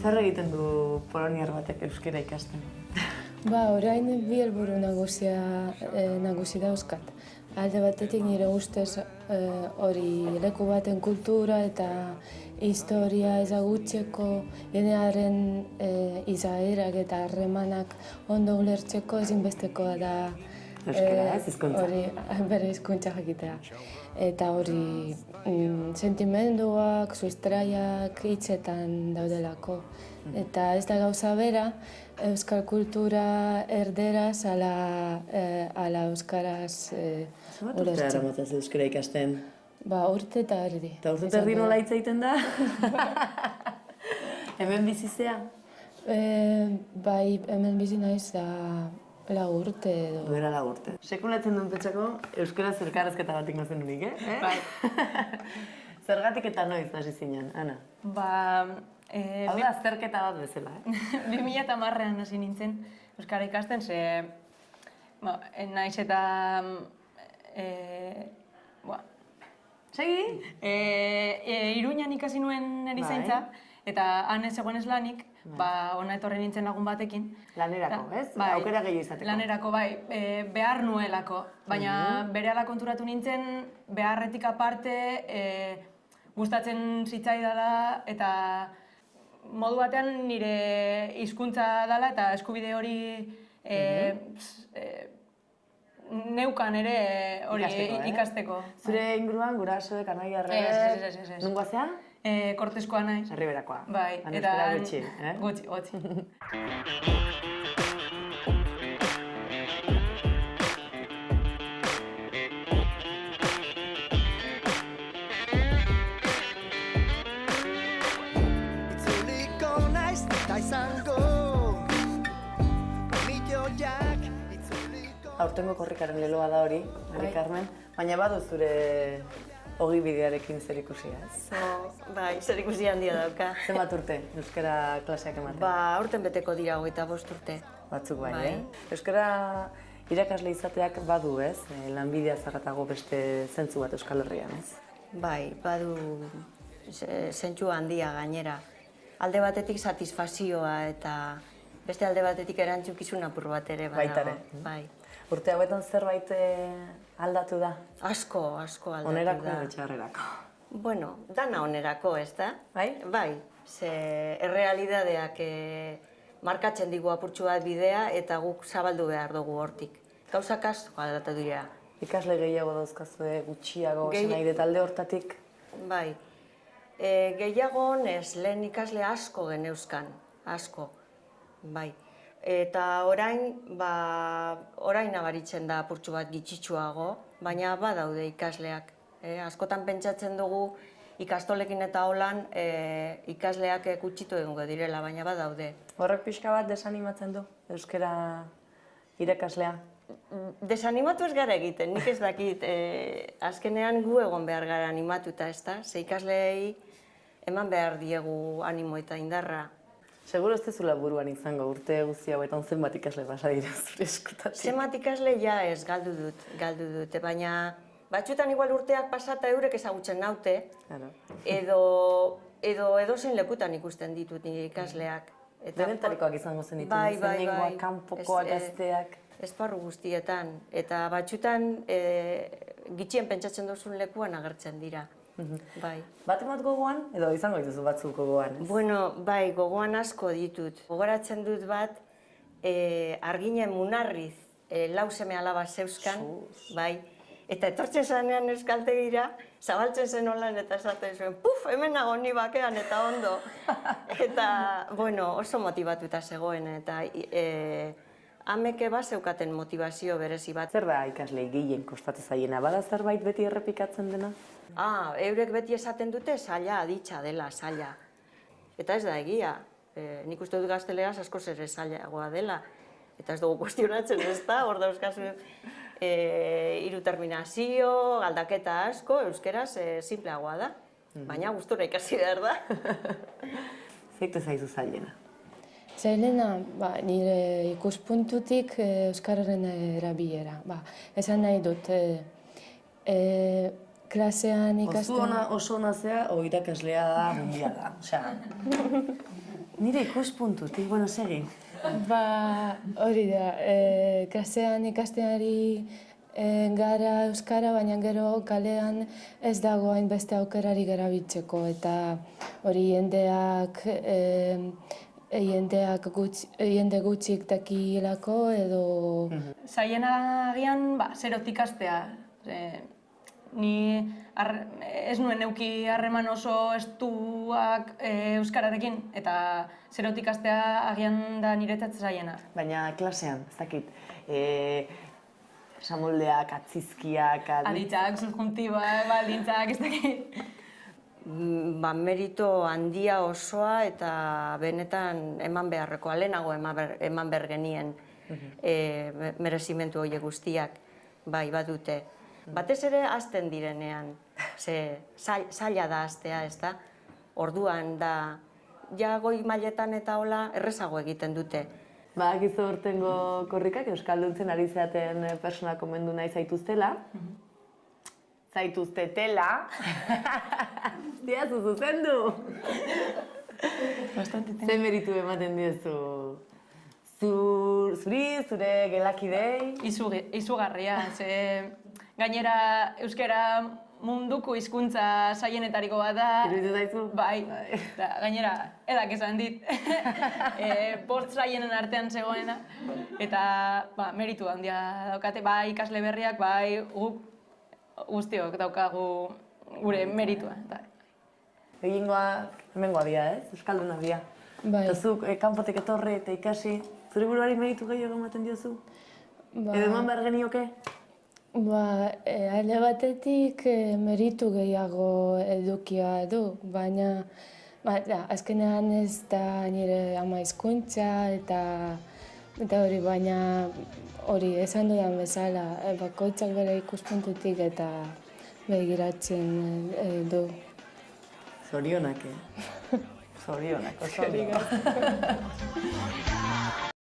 Zer egiten du poloniar batek euskara ikasten? Orain bi helburu nagusi dauzkat. Alde batetik nire ustez hori leku baten kultura eta historia ezagutzeko, jendearen izaerak eta harremanak ondo ulertzeko ezinbestekoa da Euskara, hizkuntza. hori bere hizkuntza jakitea. Eta hori sentimenduak, sustraiak hitzetan daudelako. Eta ez da gauza bera, euskal kultura erderaz ala euskaraz Zer urte daramatzaz euskara ikasten? Urte eta erdi. Eta urte eta erdi nola hitz egiten da? Hemen bizizea? Bai, hemen bizi naiz da 4 urte edo. Duela 4 urte. Sekulatzen duen pentsako euskaraz elkarrezketa bat ikasten unik, Bai. Zergatik eta noiz hasi zinen, Ana? Hau da azterketa bat bezala, 2010an hasi nintzen euskara ikasten, naiz eta... Segi? Iruñan ikasi nuen erizaintza, eta han ez zegoen ez lanik, hona etorri nintzen lagun batekin. Lanerako, ez? Aukera gehiago izateko. Lanerako, behar nuelako. Baina berehala konturatu nintzen, beharretik aparte, gustatzen zitzaidala eta modu batean nire hizkuntza dela eta eskubide hori neukan ere hori ikasteko. Zure inguruan gurasoek anaiarrek... Ez. Nungoa zea? Korteskoa naiz. Herriberakoa. Bai, eta... gutxi, Gutxi. Aurtengo korrikaren leloa da hori, Mari Carmen, baina badu zure ogibidearekin zer ikusia, ez? Bai, zer ikusi handia dauka. Zenbat urte euskara klaseak ematen? Aurten beteko dira 25 urte. Batzuk bai, Euskara irakasle izateak badu, ez? Lanbidea zarratago beste zentzu bat Euskal Herrian, ez? Bai, badu zentzu handia gainera. Alde batetik satisfazioa eta beste alde batetik erantzukizun apur bat ere badago. Baitare. Bai. Urte hauetan zerbait aldatu da? Asko aldatu da. Onerako edo txarrerako? Bueno, dana onerako, ez da? Bai? Bai, ze errealidadeak markatzen digu apurtxu bat bidea eta guk zabaldu behar dugu hortik. Gauzak asko aldatu dira. Ikasle gehiago dauzkazue, gutxiago, nahi dut alde hortatik? Bai, gehiago honez lehen ikasle asko geneuzkan, asko, bai. Eta orain nabaritzen da apurtxu bat gitxitsuago, baina badaude ikasleak. Askotan pentsatzen dugu ikastolekin eta holan ikasleak gutxitu egingo direla, baina badaude. Horrek pixka bat desanimatzen du, euskara irakaslea? Desanimatu ez gara egiten, nik ez dakit. Azkenean gu egon behar gara animatuta, ez da? Ze ikasleei eman behar diegu animo eta indarra. Seguro ez dezula buruan izango urte guzti hauetan zenbat ikasle pasa dira zure eskutatik? Zenbat ikasle ez galdu dut, baina batzuetan igual urteak pasata eurek ezagutzen naute, edo zein lekutan ikusten ditut nire ikasleak. Denetarikoak izango zen ditu, zenengoak, kanpokoak, gazteak. Esparru guztietan, eta batzuetan gitxien pentsatzen duzun lekuan agertzen dira. Bai. Bat emat gogoan, edo izango dituzu batzuk gogoan, ez? Bueno, bai, gogoan asko ditut. Gogoratzen dut bat, Arginen Munarriz, 4 seme alaba zeuzkan, bai. Eta etortzen zanean euskaltegira, zabaltzen zen holan eta esaten zuen, puf, hemen nago ni bakean eta ondo. Eta, bueno, oso motibatuta zegoen, eta ameke bat zeukaten motivazio berezi bat. Zer da ikaslei gehien kostatu zaiena? Bada zerbait beti errepikatzen dena? Eurek beti esaten dute zaila aditza dela, zaila. Eta ez da egia. Nik uste dut gazteleraz askoz ere zailagoa dela. Eta ez dugu kuestionatzen, ez da? Hor dauzkazu hiru terminazio, galdaketa asko, euskeraz simpleagoa da. Baina gustura ikasi behar da. Zeitu zaizu zailena? Zailena, nire ikuspuntutik euskararen erabilera. Esan nahi dut, klasean ikasten... Oso ona zea, irakaslea da mundiala. Nire ikuspuntutik, bueno, segi. Ba, hori da, klasean ikastenari gara euskara, baina gero kalean ez dago hainbeste aukerari garabitzeko, eta hori jende gutxik dakilako edo... Zaiena agian, zerotik ikastea. Ni ez nuen neuki harreman oso estuak euskararekin, eta zerotik ikastea agian da niretzat zaiena. Baina klasean, ez dakit, samoldeak, atzizkiak, Aditzak, subjuntiboak, baldintzak, ez dakit. Merito handia osoa eta benetan eman beharrekoa, lehenago eman behar genien merezimentu horiek guztiak, bai, badute. Batez ere hasten direnean, zaila da hastea, ez da? Orduan da, ja goi mailetan eta hola errezago egiten dute. Badakizu aurtengo korrikak euskalduntzen ari zaten persona komendu nahi zaituztela. Zaituztetela. Hostia, zuzendu! Ze meritu ematen diezu? Zure gelakidei? Izugarria, gainera euskara munduko hizkuntza zailenetariko bat da. Iruditzen zaizu? Bai, gainera, edak esan dit. Bost zaienen artean zegoena. Eta meritu handia daukate, bai ikasle berriak, bai guztiok daukagu gure meritua. Egingoa hemengoa dira, ez? Euskalduna dira. Bai. Eta zuk kanpotik etorri eta ikasi, zure buruari meritu gehiago ematen diozu? Edo eman behar genioke? Alde batetik meritu gehiago edukia du, baina azkenean ez da nire ama hizkuntza eta hori, baina hori esan dudan bezala, bakoitzak bere ikuspuntutik eta begiratzen du. Zorionak, Zorionak, oso ondo.